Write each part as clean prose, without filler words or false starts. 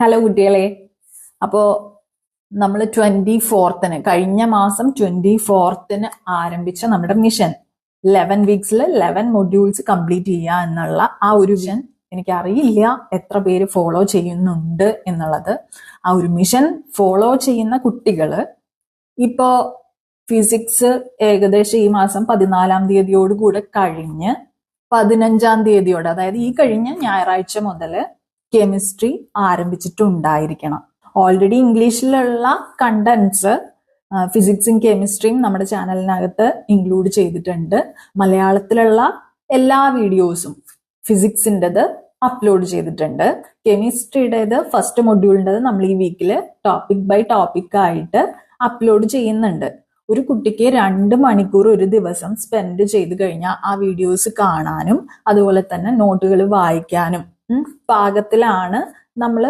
Hello കുട്ടികളെ. അപ്പോൾ നമ്മൾ 24-ന് കഴിഞ്ഞ മാസം 24-ന് ആരംഭിച്ച നമ്മുടെ മിഷൻ 11 വീക്സിൽ 11 മൊഡ്യൂൾസ് കംപ്ലീറ്റ് ചെയ്യുക എന്നുള്ള ആ ഒരു മിഷൻ എനിക്കറിയില്ല എത്ര പേര് ഫോളോ ചെയ്യുന്നുണ്ട് എന്നുള്ളത്. ആ ഒരു മിഷൻ ഫോളോ ചെയ്യുന്ന കുട്ടികള് ഇപ്പോ ഫിസിക്സ് ഏകദേശം ഈ മാസം 14-ാം തീയതിയോടുകൂടെ കഴിഞ്ഞ് 15-ാം തീയതിയോടെ, അതായത് ഈ കഴിഞ്ഞ ഞായറാഴ്ച മുതൽ കെമിസ്ട്രി ആരംഭിച്ചിട്ടുണ്ടായിരിക്കണം. ഓൾറെഡി ഇംഗ്ലീഷിലുള്ള കണ്ടന്റ്സ് ഫിസിക്സും കെമിസ്ട്രിയും നമ്മുടെ ചാനലിനകത്ത് ഇൻക്ലൂഡ് ചെയ്തിട്ടുണ്ട്. മലയാളത്തിലുള്ള എല്ലാ വീഡിയോസും ഫിസിക്സിൻ്റെത് അപ്ലോഡ് ചെയ്തിട്ടുണ്ട്. കെമിസ്ട്രിയുടേത് ഫസ്റ്റ് മൊഡ്യൂളിൻ്റെത് നമ്മൾ ഈ വീക്കിൽ ടോപ്പിക് ബൈ ടോപ്പിക് ആയിട്ട് അപ്ലോഡ് ചെയ്യുന്നുണ്ട്. ഒരു കുട്ടിക്ക് 2 മണിക്കൂർ ഒരു ദിവസം സ്പെൻഡ് ചെയ്ത് കഴിഞ്ഞാൽ ആ വീഡിയോസ് കാണാനും അതുപോലെ തന്നെ നോട്ടുകൾ വായിക്കാനും പാകത്തിലാണ് നമ്മൾ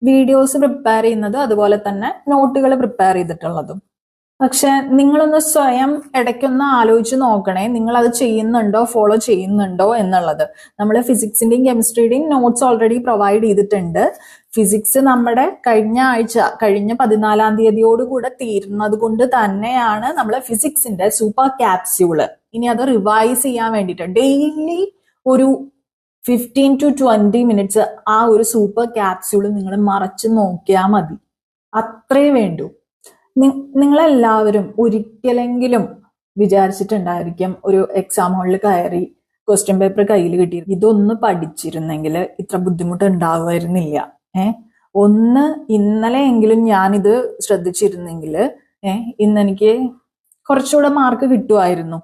വീഡിയോസ് പ്രിപ്പയർ ചെയ്യുന്നത്, അതുപോലെ തന്നെ നോട്ടുകൾ പ്രിപ്പയർ ചെയ്തിട്ടുള്ളതും. പക്ഷെ നിങ്ങളൊന്ന് സ്വയം ഇടയ്ക്കൊന്ന് ആലോചിച്ച് നോക്കണേ, നിങ്ങൾ അത് ചെയ്യുന്നുണ്ടോ, ഫോളോ ചെയ്യുന്നുണ്ടോ എന്നുള്ളത്. നമ്മൾ ഫിസിക്സിന്റെയും കെമിസ്ട്രിയുടെയും നോട്ട്സ് ഓൾറെഡി പ്രൊവൈഡ് ചെയ്തിട്ടുണ്ട്. ഫിസിക്സ് നമ്മുടെ കഴിഞ്ഞ 14-ാം തീയതിയോടുകൂടെ തീരുന്നത് കൊണ്ട് തന്നെയാണ് നമ്മൾ ഫിസിക്സിന്റെ സൂപ്പർ ക്യാപ്സ്യൂള് ഇനി അത് റിവൈസ് ചെയ്യാൻ വേണ്ടിയിട്ട് ഡെയിലി ഒരു 15 to 20 മിനിറ്റ്സ് ആ ഒരു സൂപ്പർ ക്യാപ്സ്യൂള് നിങ്ങൾ മറച്ചു നോക്കിയാൽ മതി. അത്രേ വേണ്ടൂ. നിങ്ങളെല്ലാവരും ഒരിക്കലെങ്കിലും വിചാരിച്ചിട്ടുണ്ടായിരിക്കും ഒരു എക്സാം ഹാളിൽ കയറി ക്വസ്റ്റ്യൻ പേപ്പർ കയ്യിൽ കിട്ടി ഇതൊന്ന് പഠിച്ചിരുന്നെങ്കിൽ ഇത്ര ബുദ്ധിമുട്ട് ഉണ്ടാവുമായിരുന്നില്ല. ഒന്ന് ഇന്നലെയെങ്കിലും ഞാനിത് ശ്രദ്ധിച്ചിരുന്നെങ്കിൽ ഇന്നെനിക്ക് കുറച്ചുകൂടെ മാർക്ക് കിട്ടുമായിരുന്നു.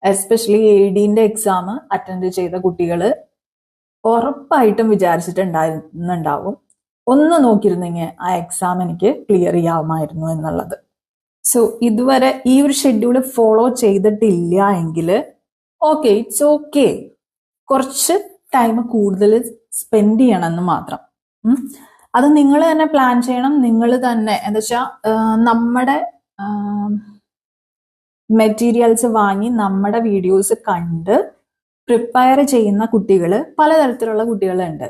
എസ്പെഷ്യലി ADന്റെ എക്സാം അറ്റൻഡ് ചെയ്ത കുട്ടികൾ ഉറപ്പായിട്ടും വിചാരിച്ചിട്ടുണ്ടാവും ഒന്ന് നോക്കിയിരുന്നെങ്കിൽ ആ എക്സാം എനിക്ക് ക്ലിയർ ചെയ്യാമായിരുന്നു എന്നുള്ളത്. സോ ഇതുവരെ ഈ ഒരു ഷെഡ്യൂള് ഫോളോ ചെയ്തിട്ടില്ല എങ്കിൽ ഓക്കെ, ഇറ്റ്സ് ഓക്കെ, കുറച്ച് ടൈം കൂടുതൽ സ്പെൻഡ് ചെയ്യണമെന്ന് മാത്രം. അത് നിങ്ങൾ തന്നെ പ്ലാൻ ചെയ്യണം. നിങ്ങൾ തന്നെ എന്താ വെച്ചാൽ നമ്മുടെ മെറ്റീരിയൽസ് വാങ്ങി നമ്മുടെ വീഡിയോസ് കണ്ട് പ്രിപ്പയർ ചെയ്യുന്ന കുട്ടികൾ പലതരത്തിലുള്ള കുട്ടികളുണ്ട്.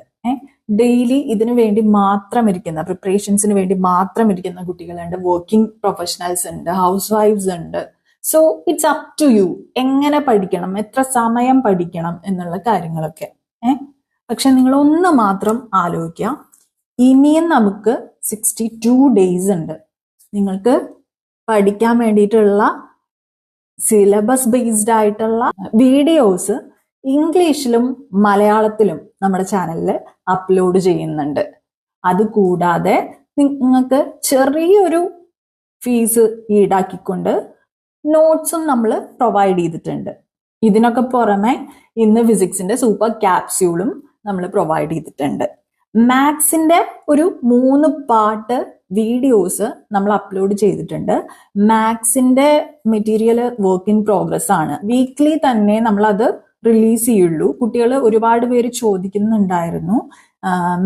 ഡെയിലി ഇതിനു വേണ്ടി മാത്രം ഇരിക്കുന്ന, പ്രിപ്പറേഷൻസിന് വേണ്ടി മാത്രം ഇരിക്കുന്ന കുട്ടികളുണ്ട്, വർക്കിംഗ് പ്രൊഫഷണൽസ് ഉണ്ട്, ഹൗസ് വൈഫ്സ് ഉണ്ട്. So it's up to you എങ്ങനെ പഠിക്കണം, എത്ര സമയം പഠിക്കണം എന്നുള്ള കാര്യങ്ങളൊക്കെ. പക്ഷെ നിങ്ങൾ ഒന്ന് മാത്രം ആലോചിക്കാം, ഇനിയും നമുക്ക് 62 ഡേയ്സ് ഉണ്ട്. നിങ്ങൾക്ക് പഠിക്കാൻ വേണ്ടിയിട്ടുള്ള സിലബസ് ബേസ്ഡ് ആയിട്ടുള്ള വീഡിയോസ് ഇംഗ്ലീഷിലും മലയാളത്തിലും നമ്മുടെ ചാനലിൽ അപ്ലോഡ് ചെയ്യുന്നുണ്ട്. അതുകൂടാതെ നിങ്ങൾക്ക് ചെറിയൊരു ഫീസ് ഈടാക്കിക്കൊണ്ട് നോട്ട്സും നമ്മൾ പ്രൊവൈഡ് ചെയ്തിട്ടുണ്ട്. ഇതിനൊക്കെ പുറമെ ഇന്ന് ഫിസിക്സിന്റെ സൂപ്പർ ക്യാപ്സ്യൂളും നമ്മൾ പ്രൊവൈഡ് ചെയ്തിട്ടുണ്ട്. മാത്സിന്റെ ഒരു 3 പാർട്ട് വീഡിയോസ് നമ്മൾ അപ്ലോഡ് ചെയ്തിട്ടുണ്ട്. മാത്സിന്റെ മെറ്റീരിയൽ വർക്ക് ഇൻ പ്രോഗ്രസ് ആണ്. വീക്ക്ലി തന്നെ നമ്മൾ അത് റിലീസ് ചെയ്യുള്ളൂ. കുട്ടികൾ ഒരുപാട് പേര് ചോദിക്കുന്നുണ്ടായിരുന്നു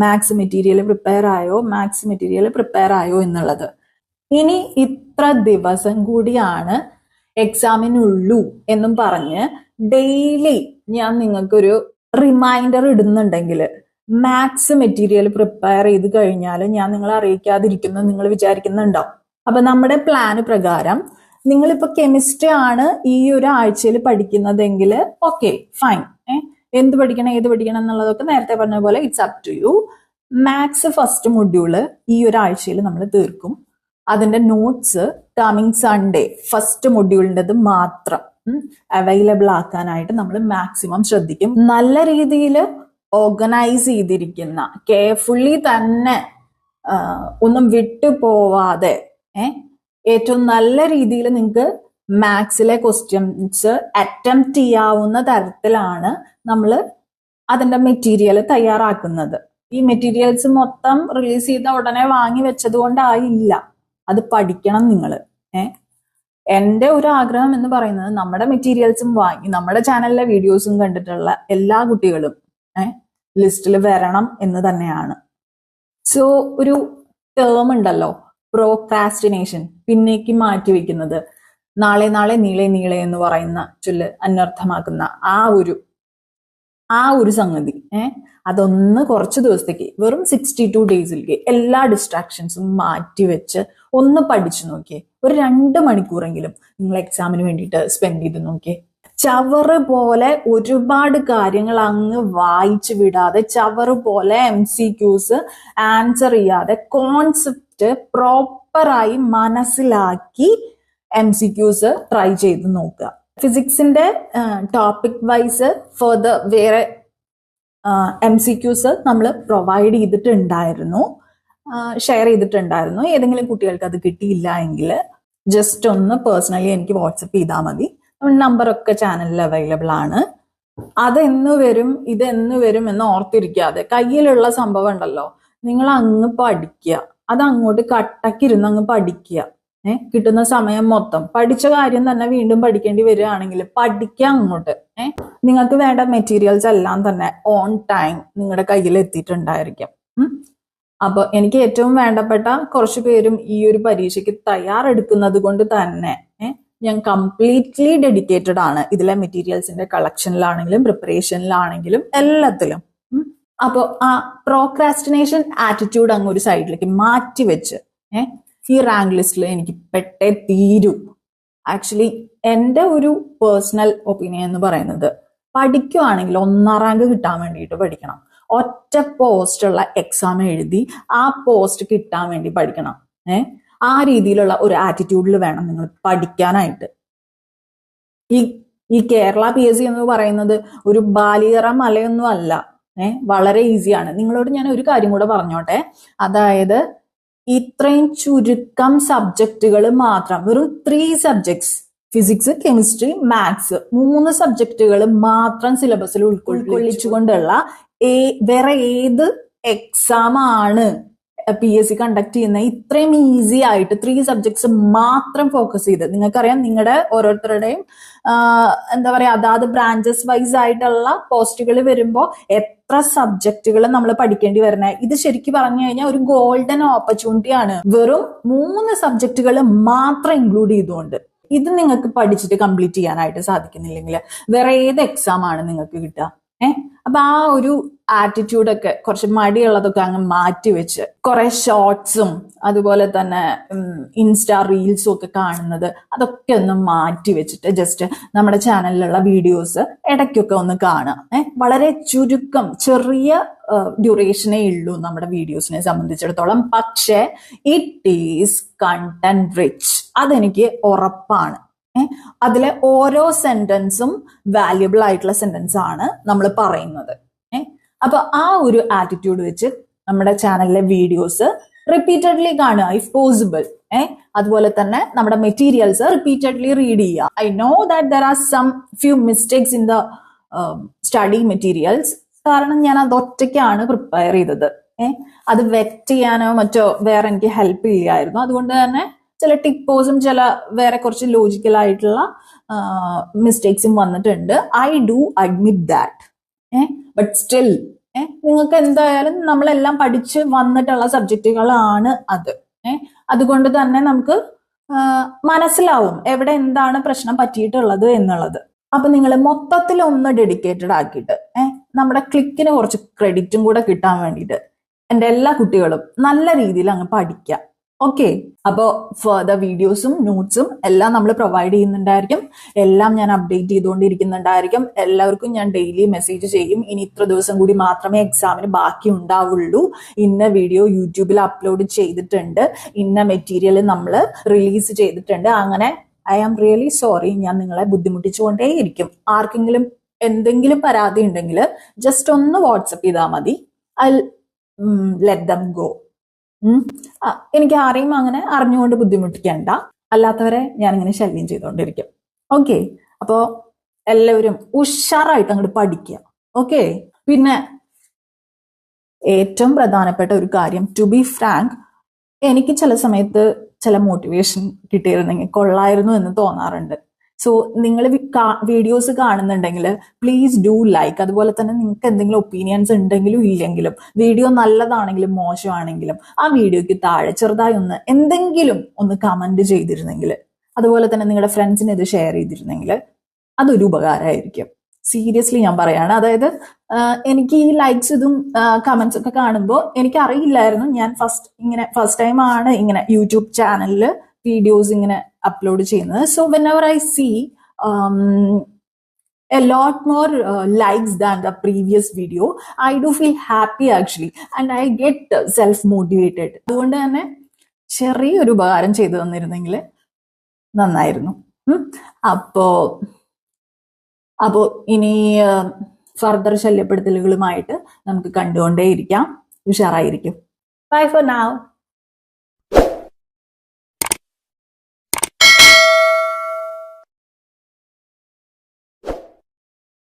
മാത്സ് മെറ്റീരിയൽ പ്രിപ്പയർ ആയോ എന്നുള്ളത്. ഇനി ഇത്ര ദിവസം കൂടിയാണ് എക്സാമിനുള്ളൂ എന്നും പറഞ്ഞ് ഡെയിലി ഞാൻ നിങ്ങൾക്കൊരു റിമൈൻഡർ ഇടുന്നുണ്ടെങ്കിൽ മാത്സ് മെറ്റീരിയൽ പ്രിപ്പയർ ചെയ്ത് കഴിഞ്ഞാൽ ഞാൻ നിങ്ങളെ അറിയിക്കാതിരിക്കുന്നു നിങ്ങൾ വിചാരിക്കുന്നുണ്ടാവും. അപ്പൊ നമ്മുടെ പ്ലാന് പ്രകാരം നിങ്ങളിപ്പോ കെമിസ്ട്രി ആണ് ഈ ഒരു ആഴ്ചയിൽ പഠിക്കുന്നതെങ്കിൽ ഓക്കെ ഫൈൻ, എന്ത് പഠിക്കണം ഏത് പഠിക്കണം എന്നുള്ളതൊക്കെ നേരത്തെ പറഞ്ഞ പോലെ it's up to you. Maths first module ഈ ഒരു ആഴ്ചയിൽ നമ്മൾ തീർക്കും. അതിന്റെ നോട്ട്സ് കമ്മിങ് സൺഡേ ഫസ്റ്റ് മൊഡ്യൂളിൻ്റെത് മാത്രം അവൈലബിൾ ആക്കാനായിട്ട് നമ്മൾ മാക്സിമം ശ്രദ്ധിക്കും. നല്ല രീതിയിൽ ഓർഗനൈസ് ചെയ്തിരിക്കുന്ന, കെയർഫുള്ളി തന്നെ ഒന്നും വിട്ടു പോവാതെ ഏറ്റവും നല്ല രീതിയിൽ നിങ്ങൾക്ക് മാത്സിലെ ക്വസ്റ്റ്യൻസ് അറ്റംപ്റ്റ് ചെയ്യാവുന്ന തരത്തിലാണ് നമ്മൾ അതിന്റെ മെറ്റീരിയൽ തയ്യാറാക്കുന്നത്. ഈ മെറ്റീരിയൽസ് മൊത്തം റിലീസ് ചെയ്ത ഉടനെ വാങ്ങി വെച്ചത് കൊണ്ടായില്ല, അത് പഠിക്കണം നിങ്ങൾ. എൻ്റെ ഒരു ആഗ്രഹം എന്ന് പറയുന്നത് നമ്മുടെ മെറ്റീരിയൽസും വാങ്ങി നമ്മുടെ ചാനലിലെ വീഡിയോസും കണ്ടിട്ടുള്ള എല്ലാ കുട്ടികളും ലിസ്റ്റിൽ വരണം എന്ന് തന്നെയാണ്. സോ ഒരു ടേം ഉണ്ടല്ലോ, പ്രോക്രാസ്റ്റിനേഷൻ, പിന്നേക്ക് മാറ്റി വെക്കുന്നത്, നാളെ നീളെ എന്ന് പറയുന്ന ചൊല്ല് അന്വർത്ഥമാക്കുന്ന ആ ഒരു ആ ഒരു സംഗതി അതൊന്ന് കുറച്ച് ദിവസത്തേക്ക് വെറും 62 ഡേയ്സിലേക്ക് എല്ലാ ഡിസ്ട്രാക്ഷൻസും മാറ്റി വെച്ച് ഒന്ന് പഠിച്ചു നോക്കിയേ. ഒരു 2 മണിക്കൂറെങ്കിലും നിങ്ങൾ എക്സാമിന് വേണ്ടിയിട്ട് സ്പെൻഡ് ചെയ്ത് നോക്കിയേ. ചവറ് പോലെ ഒരുപാട് കാര്യങ്ങൾ അങ്ങ് വായിച്ചു വിടാതെ, ചവറ് പോലെ MCQs ആൻസർ ചെയ്യാതെ, കോൺസെപ്റ്റ് പ്രോപ്പറായി മനസ്സിലാക്കി MCQs ട്രൈ ചെയ്ത് നോക്കുക. ഫിസിക്സിന്റെ ടോപ്പിക് വൈസ് ഫർദർ വേറെ MCQs നമ്മൾ പ്രൊവൈഡ് ചെയ്തിട്ടുണ്ടായിരുന്നു, ഷെയർ ചെയ്തിട്ടുണ്ടായിരുന്നു. ഏതെങ്കിലും കുട്ടികൾക്ക് അത് കിട്ടിയില്ല എങ്കിൽ ജസ്റ്റ് ഒന്ന് പേഴ്സണലി എനിക്ക് വാട്സപ്പ് ചെയ്താൽ മതി. നമ്പറൊക്കെ ചാനലിൽ അവൈലബിൾ ആണ്. അതെന്ന് വരും ഇതെന്ന് വരും എന്ന് ഓർത്തിരിക്കാതെ കയ്യിലുള്ള സംഭവം ഉണ്ടല്ലോ, നിങ്ങൾ അങ്ങ് പഠിക്കുക. അത് അങ്ങോട്ട് കട്ടക്കിരുന്ന് അങ്ങ് പഠിക്കുക. കിട്ടുന്ന സമയം മൊത്തം പഠിച്ച കാര്യം തന്നെ വീണ്ടും പഠിക്കേണ്ടി വരികയാണെങ്കിൽ പഠിക്കുക അങ്ങോട്ട്. നിങ്ങൾക്ക് വേണ്ട മെറ്റീരിയൽസ് എല്ലാം തന്നെ ഓൺ ടൈം നിങ്ങളുടെ കയ്യിൽ എത്തിയിട്ടുണ്ടായിരിക്കും. അപ്പൊ എനിക്ക് ഏറ്റവും വേണ്ടപ്പെട്ട കുറച്ചു പേരും ഈ ഒരു പരീക്ഷയ്ക്ക് തയ്യാറെടുക്കുന്നത് കൊണ്ട് തന്നെ ഞാൻ കംപ്ലീറ്റ്ലി ഡെഡിക്കേറ്റഡ് ആണ് ഇതിലെ മെറ്റീരിയൽസിന്റെ കളക്ഷനിലാണെങ്കിലും പ്രിപ്പറേഷനിലാണെങ്കിലും എല്ലാത്തിലും. അപ്പൊ ആ പ്രോക്രാസ്റ്റിനേഷൻ ആറ്റിറ്റ്യൂഡ് അങ്ങ് ഒരു സൈഡിലേക്ക് മാറ്റി വെച്ച് ഈ റാങ്ക് ലിസ്റ്റിൽ എനിക്ക് പെട്ടേ തീരൂ. ആക്ച്വലി എൻ്റെ ഒരു പേഴ്സണൽ ഒപ്പീനിയൻ എന്ന് പറയുന്നത്, പഠിക്കുവാണെങ്കിൽ 1ാം റാങ്ക് കിട്ടാൻ വേണ്ടിയിട്ട് പഠിക്കണം. ഒറ്റ പോസ്റ്റുള്ള എക്സാം എഴുതി ആ പോസ്റ്റ് കിട്ടാൻ വേണ്ടി പഠിക്കണം. ആ രീതിയിലുള്ള ഒരു ആറ്റിറ്റ്യൂഡിൽ വേണം നിങ്ങൾ പഠിക്കാനായിട്ട്. ഈ കേരള PSC എന്ന് പറയുന്നത് ഒരു ബാലിയറ മലയൊന്നും അല്ല. വളരെ ഈസിയാണ്. നിങ്ങളോട് ഞാൻ ഒരു കാര്യം കൂടെ പറഞ്ഞോട്ടെ. അതായത് ഇത്രയും ചുരുക്കം സബ്ജക്റ്റുകൾ മാത്രം, വെറും 3 സബ്ജക്ട്സ്, ഫിസിക്സ്, കെമിസ്ട്രി, മാത്സ്, 3 സബ്ജക്റ്റുകൾ മാത്രം സിലബസിൽ ഉൾക്കൊള്ളിച്ചുകൊണ്ടുള്ള വേറെ ഏത് എക്സാം ആണ് PSC കണ്ടക്ട് ചെയ്യുന്ന ഇത്രയും ഈസി ആയിട്ട് 3 സബ്ജക്ട്സ് മാത്രം ഫോക്കസ് ചെയ്ത്? നിങ്ങൾക്കറിയാം, നിങ്ങളുടെ ഓരോരുത്തരുടെയും എന്താ പറയാ, അതാത് ബ്രാഞ്ചസ് വൈസ് ആയിട്ടുള്ള പോസ്റ്റുകൾ വരുമ്പോൾ എത്ര സബ്ജക്റ്റുകൾ നമ്മൾ പഠിക്കേണ്ടി വരുന്നത്. ഇത് ശരിക്കും പറഞ്ഞു കഴിഞ്ഞാൽ ഒരു ഗോൾഡൻ ഓപ്പർച്യൂണിറ്റി ആണ്. വെറും 3 സബ്ജക്റ്റുകൾ മാത്രം ഇൻക്ലൂഡ് ചെയ്തുകൊണ്ട് ഇത് നിങ്ങൾക്ക് പഠിച്ചിട്ട് കംപ്ലീറ്റ് ചെയ്യാനായിട്ട് സാധിക്കുന്നില്ലെങ്കിൽ വേറെ ഏത് എക്സാം ആണ് നിങ്ങൾക്ക് കിട്ടുക? അപ്പൊ ആ ഒരു ആറ്റിറ്റ്യൂഡൊക്കെ, കുറച്ച് മടിയുള്ളതൊക്കെ അങ്ങ് മാറ്റി വെച്ച് കുറെ ഷോർട്സും അതുപോലെ തന്നെ ഇൻസ്റ്റാ റീൽസും ഒക്കെ കാണുന്നത് അതൊക്കെ ഒന്ന് മാറ്റി വെച്ചിട്ട് ജസ്റ്റ് നമ്മുടെ ചാനലിലുള്ള വീഡിയോസ് ഇടയ്ക്കൊക്കെ ഒന്ന് കാണുക. വളരെ ചുരുക്കം, ചെറിയ ഡ്യൂറേഷനേ ഉള്ളൂ നമ്മുടെ വീഡിയോസിനെ സംബന്ധിച്ചിടത്തോളം. പക്ഷേ ഇറ്റ് ഈസ് കണ്ടന്റ് റിച്ച്, അതെനിക്ക് ഉറപ്പാണ്. അതിലെ ഓരോ സെന്റൻസും വാല്യുബിൾ ആയിട്ടുള്ള സെന്റൻസ് ആണ് നമ്മൾ പറയുന്നത്. അപ്പൊ ആ ഒരു ആറ്റിറ്റ്യൂഡ് വെച്ച് നമ്മുടെ ചാനലിലെ വീഡിയോസ് റിപ്പീറ്റഡ്ലി കാണുക ഇഫ് പോസിബിൾ. അതുപോലെ തന്നെ നമ്മുടെ മെറ്റീരിയൽസ് റിപ്പീറ്റഡ്ലി റീഡ് ചെയ്യുക. I know that there are some few mistakes in the study materials. കാരണം ഞാൻ അത് ഒറ്റയ്ക്കാണ് പ്രിപ്പയർ ചെയ്തത്. അത് വെറ്റ് ചെയ്യാനോ മറ്റോ വേറെ എനിക്ക് ഹെൽപ്പ് ഇല്ലായിരുന്നു. അതുകൊണ്ട് തന്നെ ചില ടിപ്പോസും ചില വേറെ കുറച്ച് ലോജിക്കൽ ആയിട്ടുള്ള മിസ്റ്റേക്സും വന്നിട്ടുണ്ട്. I do admit that. But still നിങ്ങൾക്ക് എന്തായാലും നമ്മളെല്ലാം പഠിച്ച് വന്നിട്ടുള്ള സബ്ജക്റ്റുകളാണ് അത്. അതുകൊണ്ട് തന്നെ നമുക്ക് മനസ്സിലാവും എവിടെ എന്താണ് പ്രശ്നം പറ്റിയിട്ടുള്ളത് എന്നുള്ളത്. അപ്പൊ നിങ്ങൾ മൊത്തത്തിൽ ഒന്ന് ഡെഡിക്കേറ്റഡ് ആക്കിയിട്ട് നമ്മുടെ ക്ലിക്കിന് കുറച്ച് ക്രെഡിറ്റും കൂടെ കിട്ടാൻ വേണ്ടിയിട്ട് എൻ്റെ എല്ലാ കുട്ടികളും നല്ല രീതിയിൽ അങ്ങ് പഠിക്കുക. ഓക്കെ, അപ്പോൾ ഫർദർ വീഡിയോസും നോട്ട്സും എല്ലാം നമ്മൾ പ്രൊവൈഡ് ചെയ്യുന്നുണ്ടായിരിക്കും. എല്ലാം ഞാൻ അപ്ഡേറ്റ് ചെയ്തുകൊണ്ടിരിക്കുന്നുണ്ടായിരിക്കും. എല്ലാവർക്കും ഞാൻ ഡെയിലി മെസ്സേജ് ചെയ്യും. ഇനി ഇത്ര ദിവസം കൂടി മാത്രമേ എക്സാമിന് ബാക്കി ഉണ്ടാവുള്ളൂ. ഇന്ന വീഡിയോ യൂട്യൂബിൽ അപ്ലോഡ് ചെയ്തിട്ടുണ്ട്, ഇന്ന മെറ്റീരിയൽ നമ്മൾ റിലീസ് ചെയ്തിട്ടുണ്ട്. അങ്ങനെ ഐ ആം റിയലി സോറി, ഞാൻ നിങ്ങളെ ബുദ്ധിമുട്ടിച്ചുകൊണ്ടേയിരിക്കും. ആർക്കെങ്കിലും എന്തെങ്കിലും പരാതി ഉണ്ടെങ്കിൽ ജസ്റ്റ് ഒന്ന് വാട്സപ്പ് ചെയ്താൽ മതി. I let them go. എനിക്ക് ആരെയും അങ്ങനെ അറിഞ്ഞുകൊണ്ട് ബുദ്ധിമുട്ടിക്കണ്ട. അല്ലാത്തവരെ ഞാനിങ്ങനെ ശല്യം ചെയ്തുകൊണ്ടിരിക്കും. ഓക്കെ, അപ്പോ എല്ലാവരും ഉഷാറായിട്ട് അങ്ങോട്ട് പഠിക്കുക. ഓക്കെ, പിന്നെ ഏറ്റവും പ്രധാനപ്പെട്ട ഒരു കാര്യം, ടു ബി ഫ്രാങ്ക്, എനിക്ക് ചില സമയത്ത് ചില മോട്ടിവേഷൻ കിട്ടിയിരുന്നെങ്കിൽ കൊള്ളായിരുന്നു എന്ന് തോന്നാറുണ്ട്. സോ നിങ്ങൾ വീഡിയോസ് കാണുന്നുണ്ടെങ്കിൽ പ്ലീസ് ഡു ലൈക്ക്. അതുപോലെ തന്നെ നിങ്ങൾക്ക് എന്തെങ്കിലും ഒപ്പീനിയൻസ് ഉണ്ടെങ്കിലും ഇല്ലെങ്കിലും, വീഡിയോ നല്ലതാണെങ്കിലും മോശമാണെങ്കിലും ആ വീഡിയോയ്ക്ക് താഴെ ചെറുതായി എന്തെങ്കിലും ഒന്ന് കമന്റ് ചെയ്തിരുന്നെങ്കിൽ, അതുപോലെ തന്നെ നിങ്ങളുടെ ഫ്രണ്ട്സിന് ഇത് ഷെയർ ചെയ്തിരുന്നെങ്കിൽ അതൊരു ഉപകാരമായിരിക്കും. സീരിയസ്ലി ഞാൻ പറയാണ്. അതായത് എനിക്ക് ഈ ലൈക്സ് ഇതും കമന്റ്സ് ഒക്കെ കാണുമ്പോൾ എനിക്ക് അറിയില്ലായിരുന്നു. ഞാൻ ഫസ്റ്റ് ടൈം ആണ് ഇങ്ങനെ യൂട്യൂബ് ചാനലിൽ വീഡിയോസ് ഇങ്ങനെ അപ്ലോഡ് ചെയ്യുന്നത്. So whenever I see a lot more likes than the previous video, I do feel happy actually, and I get self-motivated. അതുകൊണ്ട് തന്നെ ചെറിയൊരു ഉപകാരം ചെയ്തു തന്നിരുന്നെങ്കിൽ നന്നായിരുന്നു. അപ്പോ ഇനി ഫർദർ ശല്യപ്പെടുത്തലുകളുമായിട്ട് നമുക്ക് കണ്ടുകൊണ്ടേയിരിക്കാം. ഉഷാറായിരിക്കും. Bye for now.